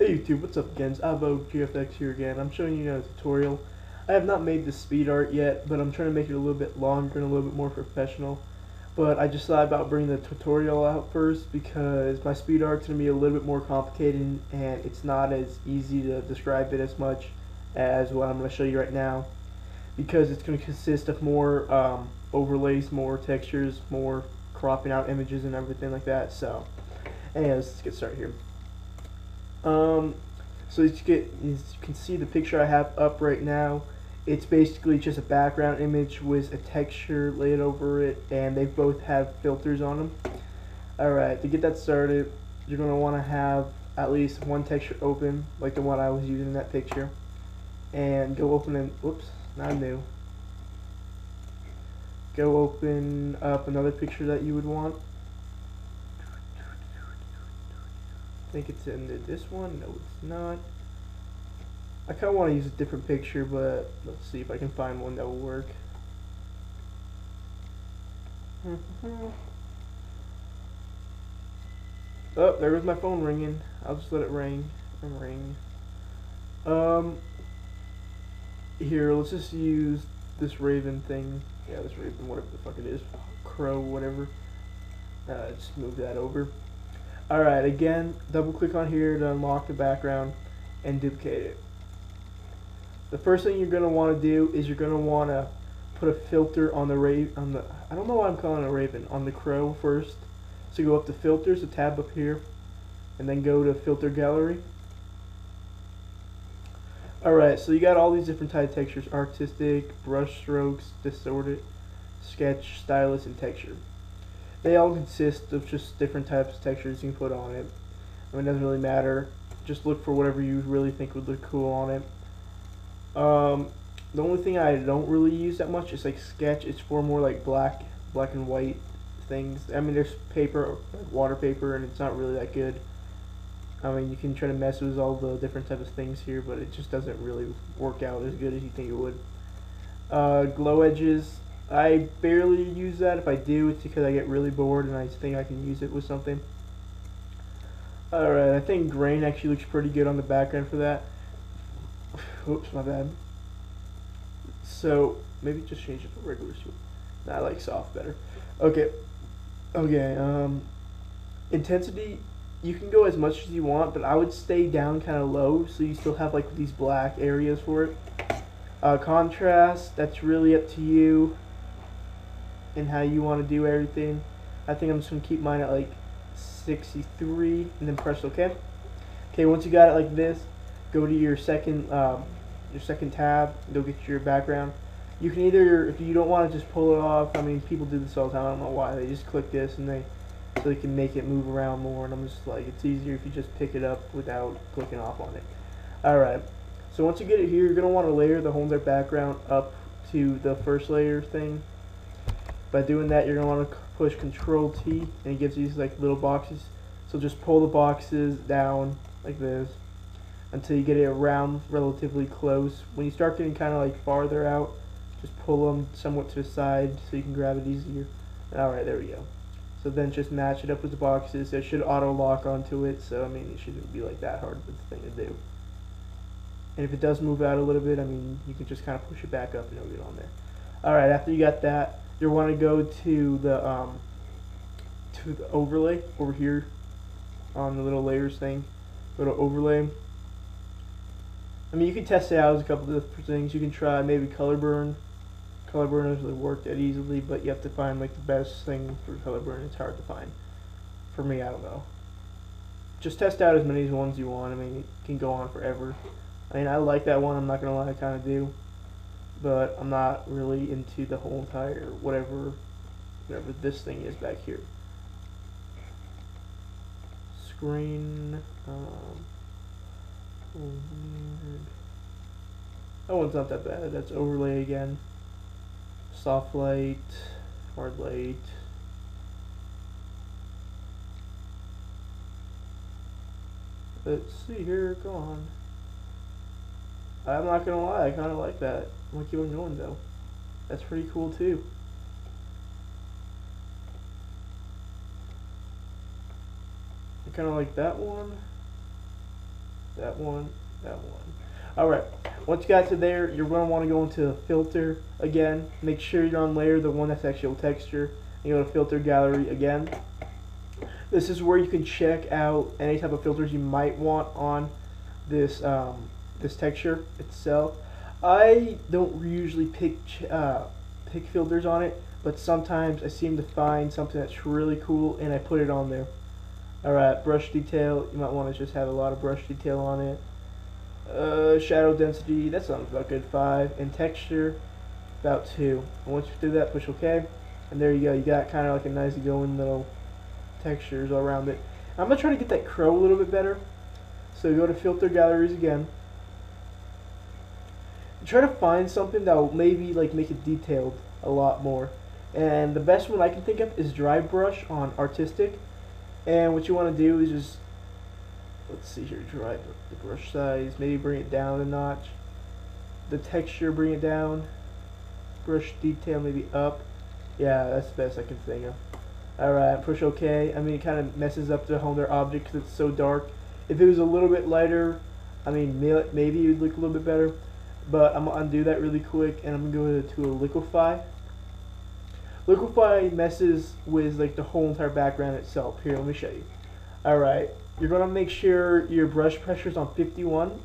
Hey YouTube, what's up again? It's AvoGFX here again. I'm showing you a tutorial. I have not made the speed art yet, but I'm trying to make it a little bit longer and a little bit more professional. But I just thought about bringing the tutorial out first because my speed art's going to be a little bit more complicated and it's not as easy to describe it as much as what I'm going to show you right now. Because it's going to consist of more overlays, more textures, more cropping out images and everything like that. So, anyways, let's get started here. So as you can see the picture I have up right now, it's basically just a background image with a texture laid over it, and they both have filters on them. Alright, to get that started, you're going to want to have at least one texture open, like the one I was using in that picture. And go open and, whoops, not new. Go open up another picture that you would want. I think it's in this one. No, it's not. I kind of want to use a different picture, but let's see if I can find one that will work. Oh, there goes my phone ringing. I'll just let it ring and ring. Here, let's just use this Raven thing. Yeah, this Raven, whatever the fuck it is. Crow, whatever. Just move that over. Alright, again, double click on here to unlock the background and duplicate it. The first thing you're going to want to do is you're going to want to put a filter on the I don't know why I'm calling it a Raven, on the crow first. So go up to filters, the tab up here, and then go to filter gallery. Alright, so you got all these different type of textures: artistic, brush strokes, distorted, sketch, stylus, and texture. They all consist of just different types of textures you can put on it. I mean, it doesn't really matter. Just look for whatever you really think would look cool on it. The only thing I don't really use that much is like sketch. It's for more like black and white things. I mean, there's paper, like water paper, and it's not really that good. I mean, you can try to mess with all the different types of things here, but it just doesn't really work out as good as you think it would. Glow edges. I barely use that. If I do, it's because I get really bored and I think I can use it with something. Alright, I think grain actually looks pretty good on the background for that. Oops, my bad. So, maybe just change it to regular smooth. Nah, I like soft better. Okay. Intensity, you can go as much as you want, but I would stay down kind of low so you still have like these black areas for it. Contrast, that's really up to you and how you want to do everything. I think I'm just going to keep mine at like 63 and then press OK. Okay, once you got it like this, go to your second tab, go get your background. You can either, if you don't want to just pull it off, I mean, people do this all the time, I don't know why, they just click this and so they can make it move around more, and I'm just like, it's easier if you just pick it up without clicking off on it. Alright, so once you get it here, you're going to want to layer the whole entire background up to the first layer thing. By doing that, you're going to want to push Control T, and it gives these like little boxes. So just pull the boxes down like this until you get it around relatively close. When you start getting kind of like farther out, just pull them somewhat to the side so you can grab it easier. Alright, there we go. So then just match it up with the boxes. It should auto lock onto it, so I mean, it shouldn't be like that hard of a thing to do. And if it does move out a little bit, I mean, you can just kind of push it back up and it'll get on there. Alright, after you got that, you want to go to the overlay over here on the little layers thing. Go to overlay. I mean, you can test it out as a couple of different things. You can try maybe color burn. Color burn doesn't really work that easily, but you have to find like the best thing for color burn. It's hard to find. For me, I don't know. Just test out as many ones you want. I mean, it can go on forever. I mean, I like that one. I'm not gonna lie, I kind of do. But I'm not really into the whole entire whatever this thing is back here. Screen. That one's not that bad. That's overlay again. Soft light, hard light. Let's see here. Go on. I'm not gonna lie, I kind of like that. I'm gonna keep on going though. That's pretty cool too. I kind of like that one. that one, that one. Alright, once you got to there, you're going to want to go into filter again. Make sure you're on layer, the one that's actual texture. And you go to filter gallery again. This is where you can check out any type of filters you might want on this this texture itself. I don't usually pick filters on it, but sometimes I seem to find something that's really cool and I put it on there. Alright, brush detail, you might want to just have a lot of brush detail on it. Shadow density, that sounds about good, 5. And texture, about 2. And once you do that, push OK. And there you go, you got kind of like a nice going little textures all around it. I'm going to try to get that crow a little bit better. So go to filter galleries again. Try to find something that will maybe like make it detailed a lot more. And the best one I can think of is dry brush on artistic. And what you want to do is just, let's see here, dry the brush size, maybe bring it down a notch. The texture, bring it down. Brush detail, maybe up. Yeah, that's the best I can think of. Alright, push OK. I mean, it kind of messes up the whole their object because it's so dark. If it was a little bit lighter, I mean, maybe it would look a little bit better. But I'm going to undo that really quick, and I'm going to go to a liquify. Liquify messes with like the whole entire background itself. Here, let me show you. Alright, you're going to make sure your brush pressure is on 51,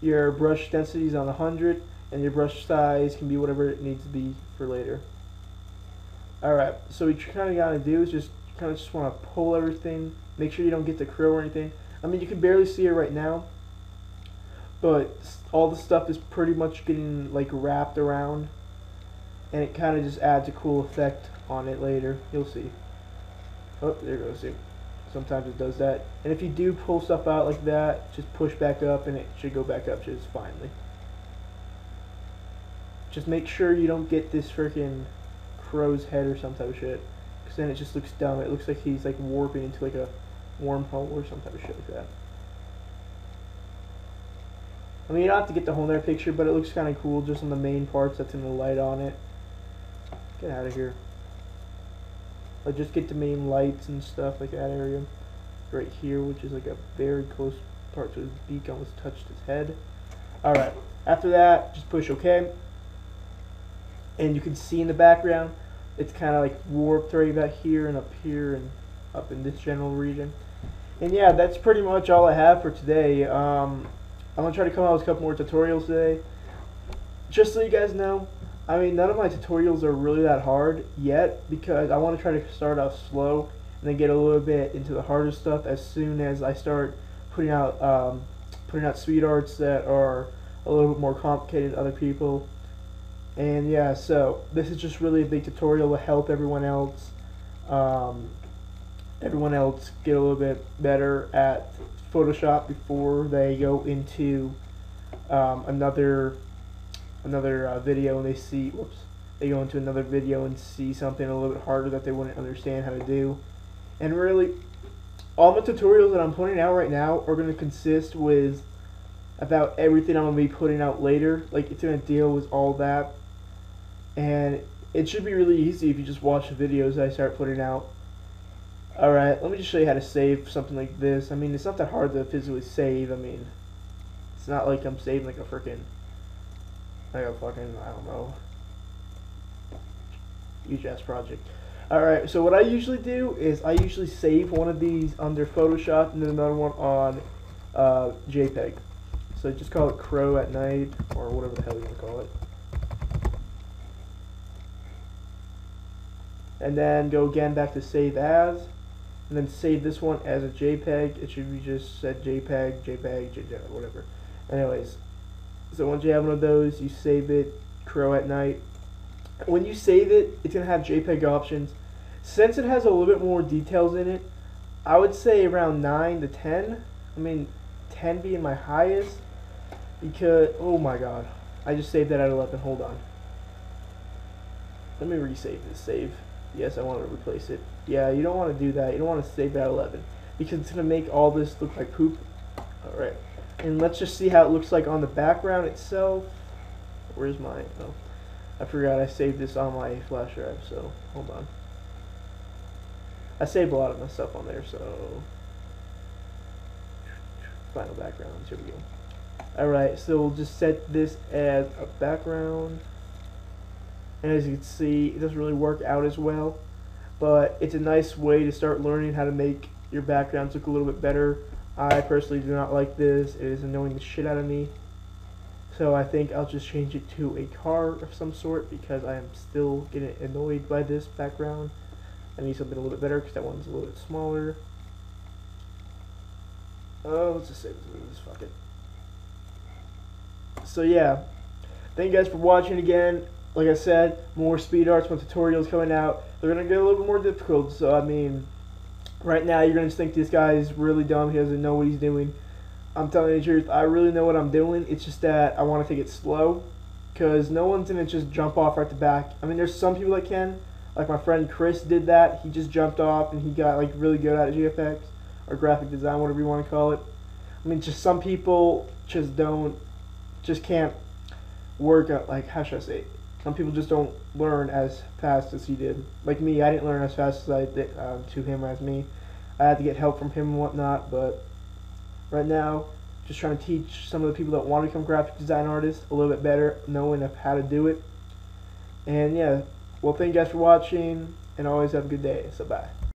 your brush density is on 100, and your brush size can be whatever it needs to be for later. Alright, so what you kind of got to do is just kind of just want to pull everything, make sure you don't get the crow or anything. I mean, you can barely see it right now, but all the stuff is pretty much getting like wrapped around, and it kind of just adds a cool effect on it later. You'll see. Oh, there goes. See, sometimes it does that. And if you do pull stuff out like that, just push back up, and it should go back up just finely. Just make sure you don't get this freaking crow's head or some type of shit, because then it just looks dumb. It looks like he's like warping into like a wormhole or some type of shit like that. I mean, you don't have to get the whole entire picture, but it looks kind of cool just on the main parts that's in the light on it. Get out of here. Like, just get the main lights and stuff, like that area. Right here, which is like a very close part to his beak, almost touched his head. Alright, after that, just push OK. And you can see in the background, it's kind of like warped right about here and up in this general region. And yeah, that's pretty much all I have for today. I'm going to try to come out with a couple more tutorials today. Just so you guys know, I mean, none of my tutorials are really that hard yet, because I want to try to start off slow and then get a little bit into the harder stuff as soon as I start putting out sweet arts that are a little bit more complicated to other people. And yeah, so this is just really a big tutorial to help everyone else get a little bit better at Photoshop before they go into another video, and they go into another video and see something a little bit harder that they wouldn't understand how to do. And really, all the tutorials that I'm putting out right now are going to consist with about everything I'm going to be putting out later. Like, it's going to deal with all that, and it should be really easy if you just watch the videos that I start putting out. Alright, let me just show you how to save something like this. I mean, it's not that hard to physically save. I mean, it's not like I'm saving like a fucking, I don't know, huge ass project. Alright, so what I usually do is I usually save one of these under Photoshop and then another one on JPEG. So just call it Crow at Night, or whatever the hell you want to call it. And then go again back to Save As, and then save this one as a JPEG. It should be just said JPEG, whatever. Anyways, so once you have one of those, you save it, Crow at Night. When you save it, it's going to have JPEG options. Since it has a little bit more details in it, I would say around 9 to 10. I mean, 10 being my highest, because, oh my god, I just saved that at 11. Hold on. Let me resave this save. Yes, I want to replace it. Yeah, you don't want to do that. You don't want to save that at 11, because it's going to make all this look like poop. Alright, and let's just see how it looks like on the background itself. Where's my, oh, I forgot I saved this on my flash drive, so hold on. I saved a lot of my stuff on there, so final backgrounds. Here we go. Alright, so we'll just set this as a background. And as you can see, it doesn't really work out as well, but it's a nice way to start learning how to make your backgrounds look a little bit better. I personally do not like this. It is annoying the shit out of me. So I think I'll just change it to a car of some sort because I am still getting annoyed by this background. I need something a little bit better because that one's a little bit smaller. Oh, let's just save this. Fuck it. So yeah, thank you guys for watching again. Like I said, more speed arts, more tutorials coming out. They're going to get a little bit more difficult, so I mean, right now you're going to think this guy is really dumb, he doesn't know what he's doing. I'm telling you the truth, I really know what I'm doing. It's just that I want to take it slow, because no one's going to just jump off right the back. I mean, there's some people that can, like my friend Chris did that. He just jumped off and he got like really good at GFX, or graphic design, whatever you want to call it. I mean, just some people just can't work at, like, how should I say it? Some people just don't learn as fast as he did. Like me, I didn't learn as fast as I did to him as me. I had to get help from him and whatnot, but right now, just trying to teach some of the people that want to become graphic design artists a little bit better, knowing of how to do it. And yeah, well, thank you guys for watching, and always have a good day. So bye.